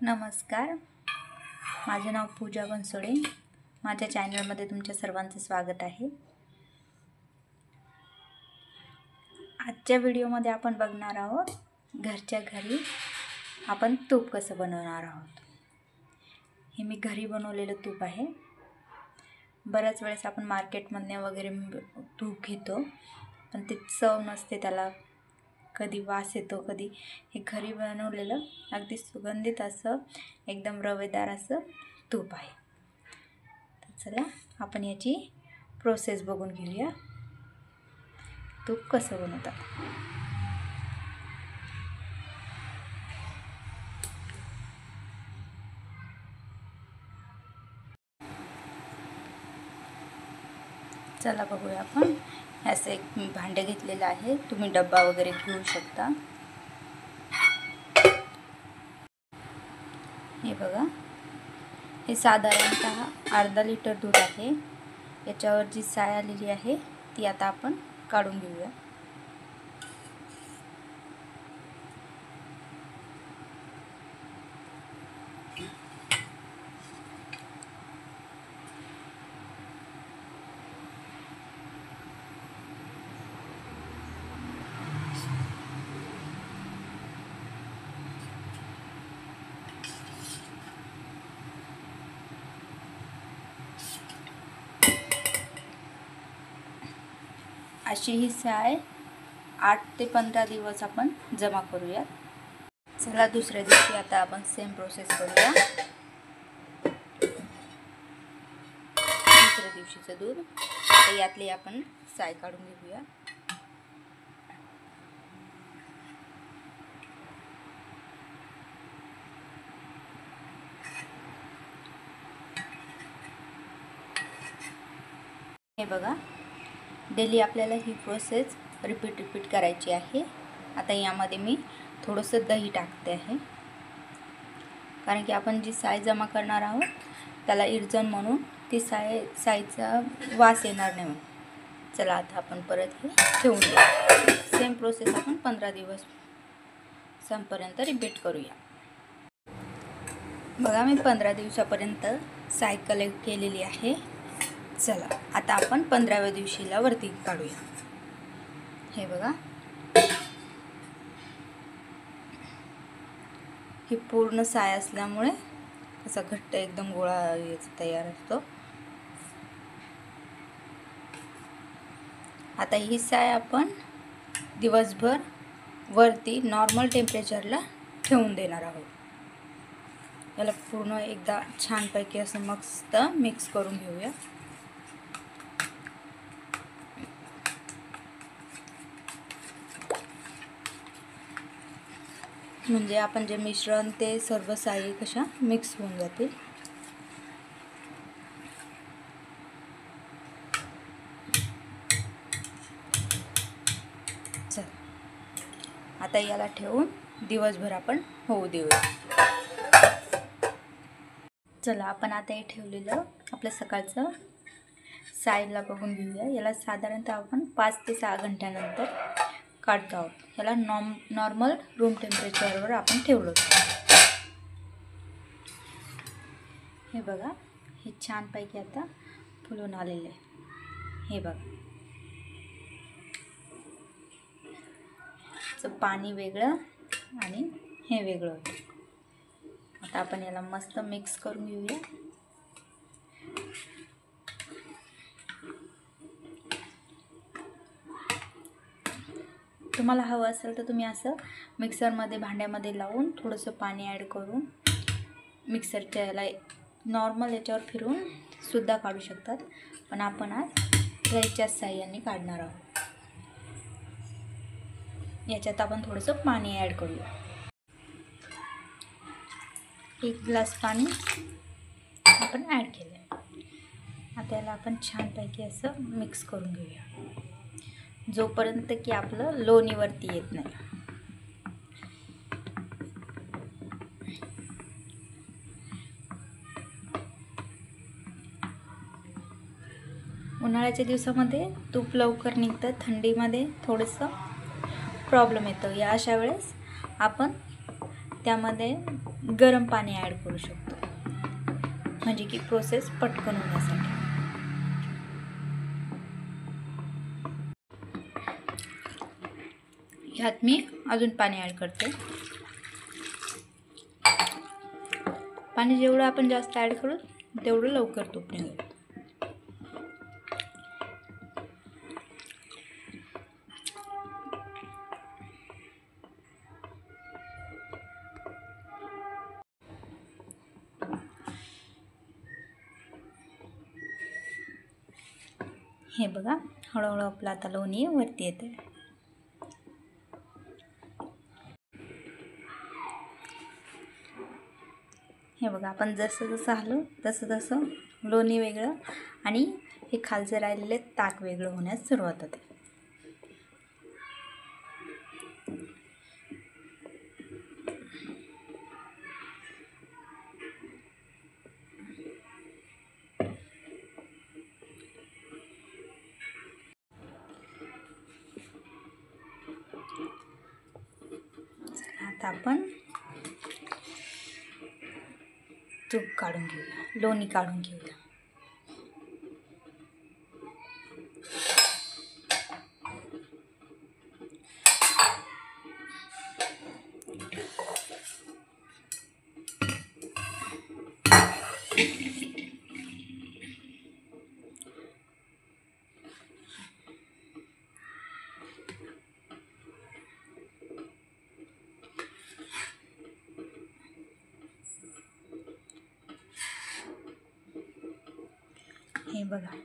नमस्कार, माझे नाव पूजा बनसोडे। माझ्या चॅनलमध्ये तुमच्या सर्वांचे स्वागत आहे। आजच्या व्हिडिओमध्ये आपण बघणार आहोत घरच्या घरी आपण तूप कसं बनवणार आहोत। हे मी घरी बनवलेलं तूप आहे। बऱ्याच वेळेस आपण मार्केटमधून वगैरे तूप घेतो, पण ते चव नसते, त्याला कधी वास येतो, कधी हे घरी बनवलेलं अगदी सुगंधित असं एकदम रवेदार असं तूप आहे। तर चला आपण याची प्रोसेस बघून घेऊया, तूप कसं बनवतात। चला बघूया आपण। असं एक भांडे घेतलेलं आहे, तुम्ही डब्बा वगैरे घेऊ शकता। हे बघा, हे साधारणतः अर्धा लिटर दूध आहे। याच्यावर जी साय आलेली आहे ती आता आपण काढून घेऊया। अशी ही साय 8 ते 15 दिवस आपण जमा करूया। चला दुसऱ्या दिवशी आता आपण सेम प्रोसेस करूया। दुसऱ्या दिवशीचं दूध, तर यातली आपण साय काढून घेऊया। हे बघा, डेली आपल्याला ही प्रोसेस रिपीट करायची आहे। आता यामध्ये मी थोडंसं दही टाकते आहे, कारण की आपण जी साय जमा करणार आहोत त्याला इर्जन म्हणून ती सायचा वास येणार नाही। चला आता आपण परत हे ठेवून देऊ। सेम प्रोसेस आपण 15 दिवस संपर्यंत रिपीट करूया। बघा, मी 15 दिवसापर्यंत साय कलेक्ट केलेली आहे। चला आता आपण 15व्या दिवशीला वरती काढूया। हे बघा, ही पूर्ण साय असल्यामुळे असा घट्ट एकदम गोळा तयार असतो। आता ही साय आपण दिवसभर वरती नॉर्मल टेम्परेचरला ठेवून देणार आहोत। याला पूर्ण एकदा छानपैकी असं मस्त मिक्स करून घेऊया। म्हणजे आपण जे मिश्रण ते सर्व साई कशा मिक्स होऊन जातील। चला आता याला ठेवून दिवसभर आपण होऊ देऊया। चला आपण आता हे ठेवलेलं आपलं सकाळचं साईडला बघून घेऊया। याला साधारणतः आपण 5 ते 6 घंट्यानंतर काढतो आहोत। याला नॉर्मल रूम टेम्परेचरवर आपण ठेवलो। हे बघा, हे छानपैकी आता फुलून आलेले आहे। हे बघा, पाणी वेगळं आणि हे वेगळं होतं। आता आपण याला मस्त मिक्स करून घेऊया। तुम्हाला हवं असेल तर तुम्ही असं मिक्सरमध्ये भांड्यामध्ये लावून थोडंसं पाणी ॲड करून मिक्सरच्या याला नॉर्मल याच्यावर फिरून सुद्धा काढू शकतात, पण आपण आज याच्या साहाय्याने काढणार आहोत। याच्यात आपण थोडंसं पाणी ॲड करूया। 1 ग्लास पाणी आपण ॲड केलं। आता याला आपण छानपैकी असं मिक्स करून घेऊया, जोपर्यंत की आपलं लोणीवरती येत नाही। उन्हाळ्याच्या दिवसामध्ये तूप लवकर निघतं, थंडीमध्ये थोडंसं प्रॉब्लेम येतो। या अशा वेळेस आपण त्यामध्ये गरम पाणी ॲड करू शकतो, म्हणजे की प्रोसेस पटकन होण्यासाठी. ह्यात मी अजून पाणी ॲड करते. पाणी जेवढं आपण जास्त ॲड करू तेवढं लवकर तूप निघेल. हे बघा, हळूहळू आपलं आता लोणी वरती येते. हे बघा, आपण जसं जसं हलवू तसं तसं लोणी वेगळं आणि हे खालचे राहिलेले ताक वेगळं होण्यास सुरुवात होते. आता आपण तूप काढून घेऊया, लोणी काढून घेऊया. हे बघा,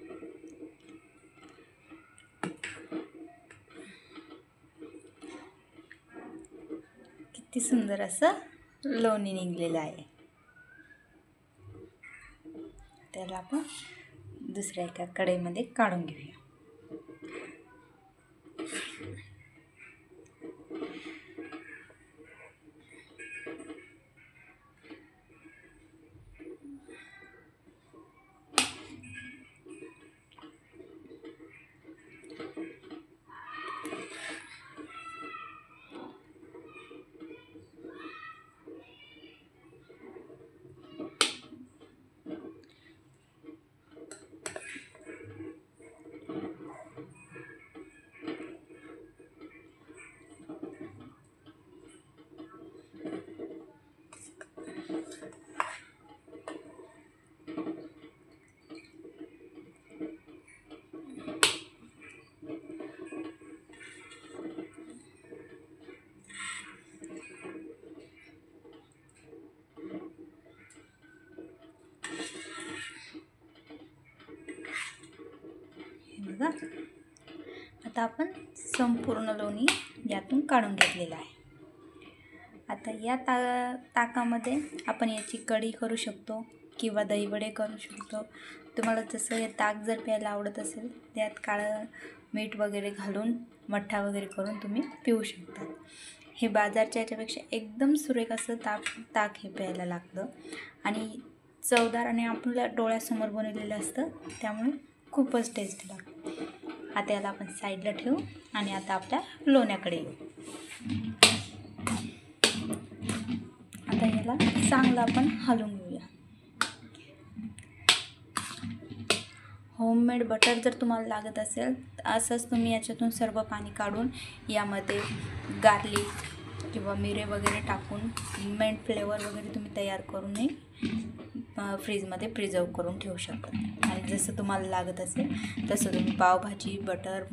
किती सुंदर असं लोणी निघलेलं आहे. त्याला आपण दुसऱ्या एका कढईमध्ये काढून घेऊया. बघा, आता आपण संपूर्ण लोणी यातून काढून घेतलेलं आहे. आता या ताकामध्ये आपण याची कढी करू शकतो किंवा दहीवडे करू शकतो. तुम्हाला जसं हे ताक जर प्यायला आवडत असेल त्यात काळं मीठ वगैरे घालून मठ्ठा वगैरे करून तुम्ही पिऊ शकता. हे बाजारच्या याच्यापेक्षा एकदम सुरेख असं ताक हे प्यायला लागतं आणि चवदार आणि आपल्या डोळ्यासमोर बनवलेलं असतं, त्यामुळे खूपच टेस्टी लागतं. आता याला आपण साईडला ठेवू आणि आता आपल्या लोण्याकडे येऊ. आता याला चांगलं आपण हलवून घेऊया. होममेड बटर जर तुम्हाला लागत असेल असंच तुम्ही याच्यातून सर्व पाणी काढून यामध्ये गार्लिक किंवा मिरे वगैरे टाकून मिंट फ्लेवर वगैरे तुम्ही तयार करूनही फ्रीजमध्ये प्रिझर्व करून ठेवू शकता. आणि जसं तुम्हाला लागत असेल तसं तुम्ही पावभाजी, बटर,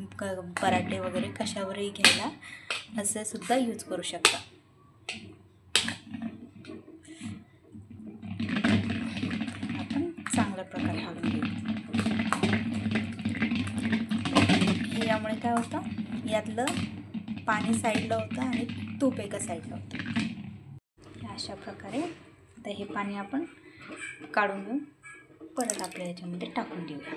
पराठे वगैरे कशावरही घ्यायला असं सुद्धा यूज करू शकता. आपण चांगल्या प्रकारे हलवून घेऊ. यामुळे काय होतं, यातलं पाणी साईडला होतं आणि तूप एका साईडला होतं. अशा प्रकारे आता हे पाणी आपण काढून घेऊन परत आपल्या ह्याच्यामध्ये टाकून देऊया.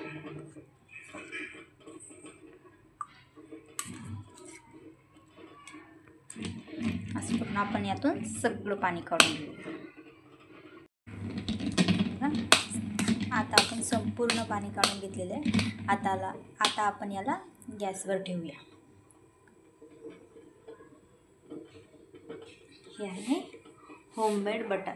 असं करून आपण यातून सगळं पाणी काढून घेऊया. आता आपण संपूर्ण पाणी काढून घेतलेलं आहे. आता आपण याला गॅसवर ठेवूया. हे आहे होममेड बटर.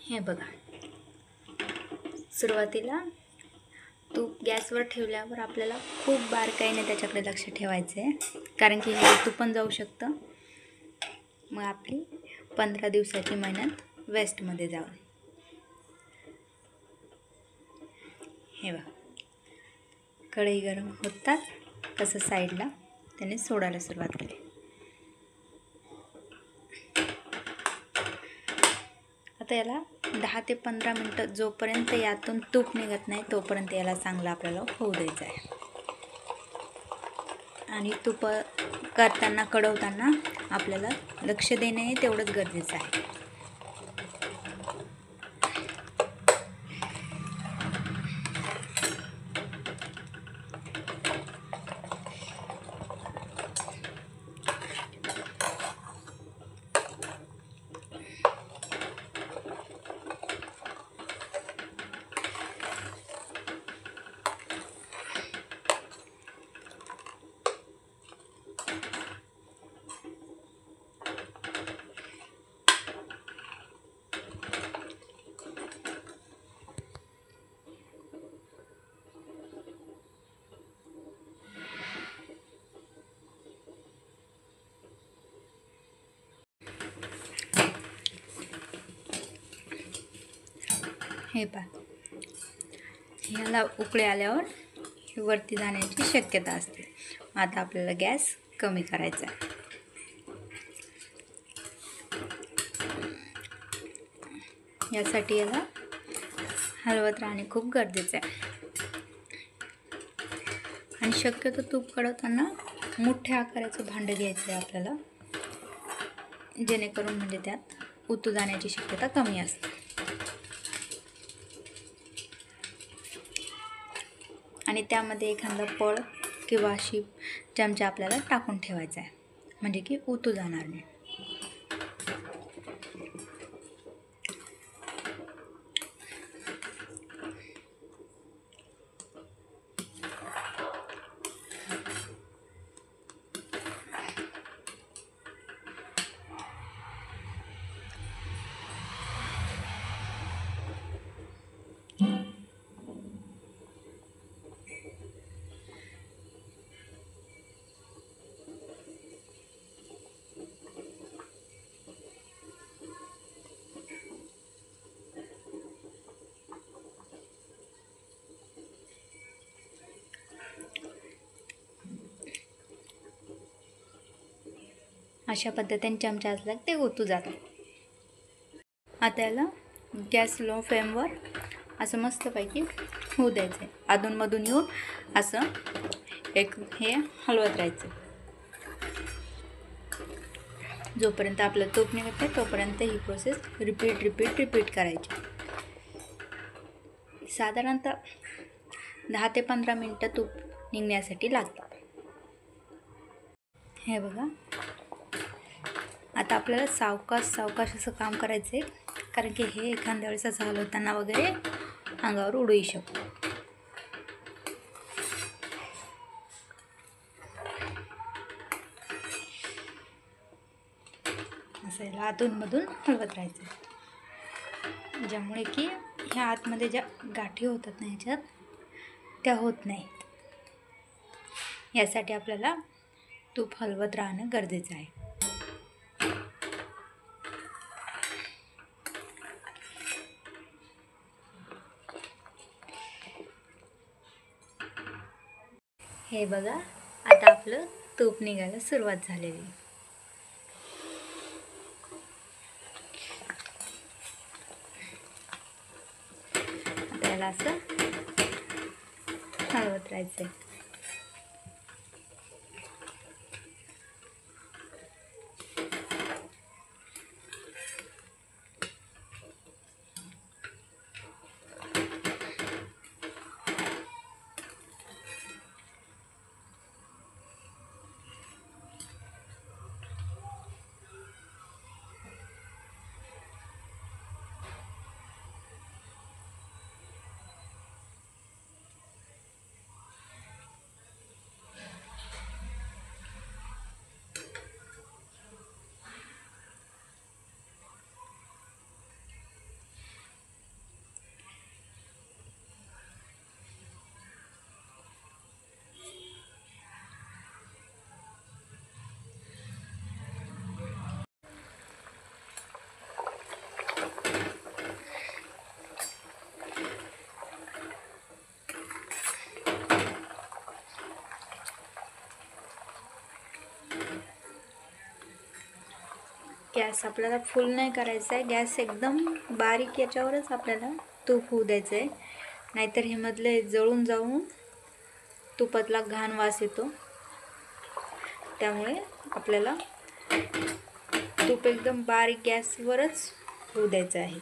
हे बघा, सुरुवातीला तूप गॅसवर ठेवल्यावर आपल्याला खूप बारकाईने त्याच्याकडे लक्ष ठेवायचं आहे, कारण की हे तूप पण जाऊ शकतं. मग आपली 15 दिवसाची मेहनत वेस्टमध्ये जाईल. हे बघा, कढई गरम होतात कसं साईडला त्याने सोडायला सुरुवात केली. आता याला 10 ते 15 मिनटं जोपर्यंत यातून तूप निघत नाही तोपर्यंत याला चांगलं आपल्याला होऊ द्यायचं आहे. आणि तूप करताना कढवताना आपल्याला लक्ष देणे हे तेवढंच गरजेचं आहे. हे पहा, ह्याला उकळी आल्यावर वरती जाण्याची शक्यता असते. आता आपल्याला गॅस कमी करायचा आहे. यासाठी याला हलवत राहणे खूप गरजेचं आहे. आणि शक्यतो तूप कढवताना मोठ्या आकाराचं भांडं घ्यायचं आहे आपल्याला, जेणेकरून म्हणजे त्यात उतू जाण्याची शक्यता कमी असते. आणि त्यामध्ये एखादा पळ किंवा अशी चमचा आपल्याला टाकून ठेवायचा आहे, म्हणजे की उतू जाणार नाही. अशा पद्धतीने चमचा असला ते ओतू जातं. आता याला गॅस लो फ्लेमवर असं मस्तपैकी होऊ द्यायचं आहे. अधूनमधून येऊन असं हे हलवत राहायचं. जोपर्यंत आपलं तूप निघत नाही तोपर्यंत ही प्रोसेस रिपीट करायची. साधारणतः 10 ते 15 मिनटं तूप निघण्यासाठी लागतात. हे बघा, आता आपल्याला सावकाश असं काम करायचं आहे, कारण की हे एखाद्या वेळेस असं हलवताना वगैरे अंगावर उडूही शकतो. असं याला अधूनमधून हलवत राहायचं, ज्यामुळे की ह्या आतमध्ये ज्या गाठी होतात ना ह्याच्यात त्या होत नाहीत. यासाठी आपल्याला तूप हलवत राहणं गरजेचं आहे. हे बघा, आता आपलं तूप निघायला सुरुवात झालेली आहे. आता याला असं हलवत राहायचं. गॅस आपल्याला फुल नाही करायचा आहे, गॅस एकदम बारीक याच्यावरच आपल्याला तूप होऊ द्यायचं आहे, नाहीतर हे मधले जळून जाऊन तुपातला घाण वास येतो. त्यामुळे आपल्याला तूप एकदम बारीक गॅसवरच होऊ द्यायचं आहे.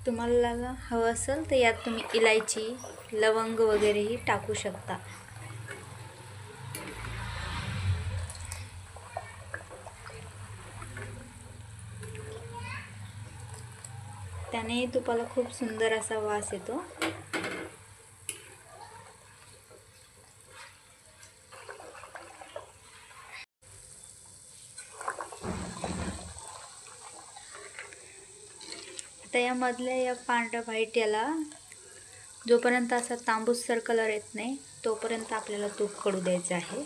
तुम्हाला हवं असेल तर यात तुम्ही इलायची, लवंग वगैरेही टाकू शकता. त्याने तुपाला खूप सुंदर असा वास येतो. आता यामधल्या या पांढऱ्या व्हाईट याला जोपर्यंत असा तांबूससर कलर येत नाही तोपर्यंत आपल्याला तूप कडू द्यायचं आहे.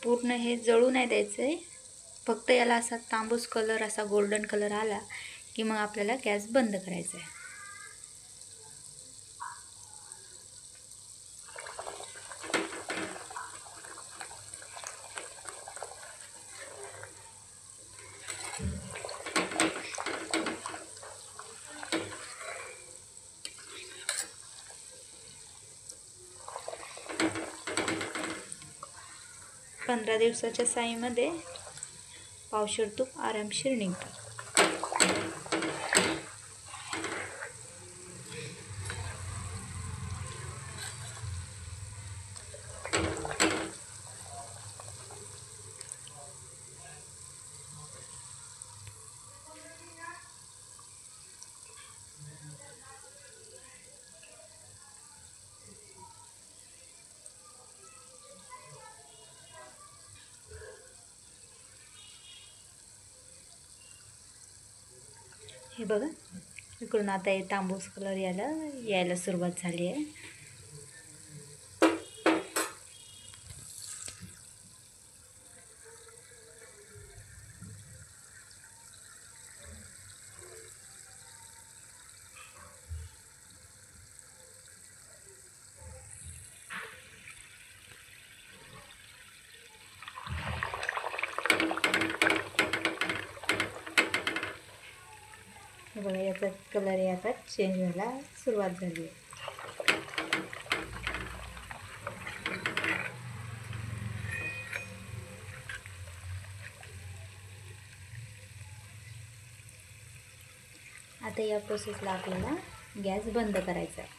पूर्ण हे जळू नाही द्यायचं आहे, फक्त याला असा तांबूस कलर, असा गोल्डन कलर आला की मग आपल्याला गॅस बंद करायचा आहे. पंधरा दिवसाच्या साईमध्ये पावशेर तूप आरामशीर निघतं. हे बघा, इकडून आता हे तांबूस कलर यायला सुरुवात झाली आहे. बघा, याचा कलर आता चेंज व्हायला सुरुवात झाली आहे. आता या प्रोसेसला आपल्याला गॅस बंद करायचा आहे,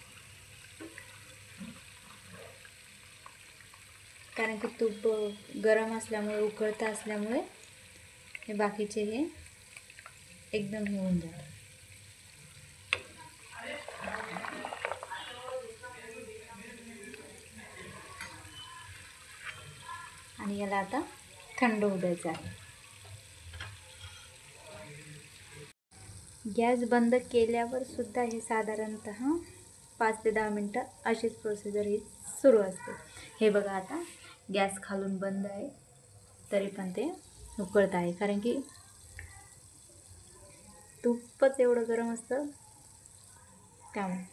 कारण की तूप गरम असल्यामुळे, उकळता असल्यामुळे हे बाकीचे हे एकदम हे होऊन जातात. आणि याला आता थंड होऊ द्यायचं आहे. गॅस बंद केल्यावर सुद्धा हे साधारणतः 5 ते 10 मिनटं अशीच प्रोसिजर ही सुरू असते. हे बघा, आता गॅस खालून बंद आहे तरी पण ते उकळत आहे, कारण की तूपच एवढं गरम असतं त्यामुळे.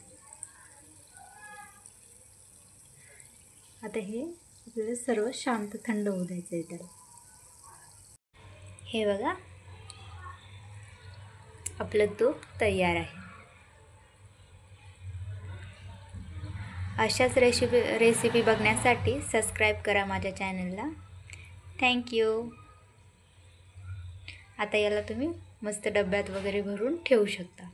आता हे आपल्याला सर्व शांत थंड होऊ द्यायचं आहे त्याला. हे बघा, आपलं तूप तयार आहे. अशाच रेसिपी बघण्यासाठी सबस्क्राईब करा माझ्या चॅनलला. थँक्यू. आता याला तुम्ही मस्त डब्यात वगैरे भरून ठेवू शकता.